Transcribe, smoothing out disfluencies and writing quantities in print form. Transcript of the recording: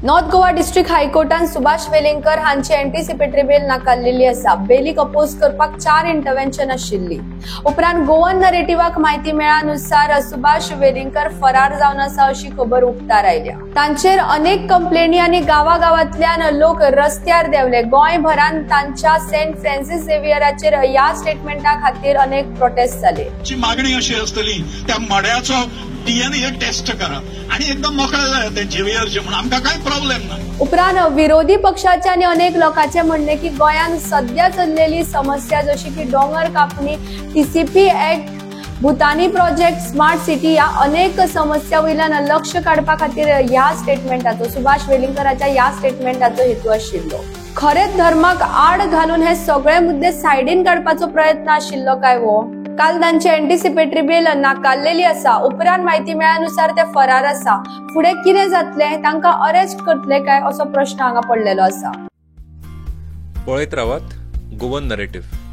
North Goa district हायकोर्टान Subhash Welingkar हांची anticipatory bail नाकारलेली आसा. बेलीक oppose करपाक 4 इंटरव्हेन्शन आशिल्ली. उपरांत गोवन नरेटिवाक म्हायती मेळानुसार सुभाष वेलिंगकर फरार जावन आसा अशी खबर उक्तार आयल्या. तांचेर अनेक कंप्लेनी आनी गावागावांतल्यान लोक रस्त्यार देवले. गोंयभरान तांच्या सेंट फ्रांसिस झेवियराचेर ह्या स्टेटमेंटा खातीर अनेक प्रोटेस्ट जाले. मागणी अशी असतली त्या मड्याचो डीएनए टेस्ट करा आणि एकदम मोकळे जाय ते झेवियरचे म्हणून आमकां काय प्रॉब्लेम ना. उपरांत विरोधी पक्षाचे आनी अनेक लोकांचे म्हणणे की गोंयान सध्या चल्लेली समस्या जशी की दोंगर कापणी, TCP act, Bhutani project, smart city या अनेक समस्या वयल्यान लक्ष काडपा खातीर ह्या स्टेटमेंटाचो सुभाष वेलिंगकराच्या ह्या स्टेटमेंटाचो हेतू आशिल्लो. खरेंच धर्माक आड घालून हे सगळे मुद्दे सायडीन काडपाचो प्रयत्न आशिल्लो काय वो? काल तांची एंटीसिपेटरी बेल नाकारलेली आसा. उपरांत म्हायती मेळानुसार ते फरार आसा. फुडें कितें जातले? तांकां अरेस्ट करतले काय असो प्रश्न हांगा पडलेलो आसा. पळयत रावात गोवन नरेटिव्ह.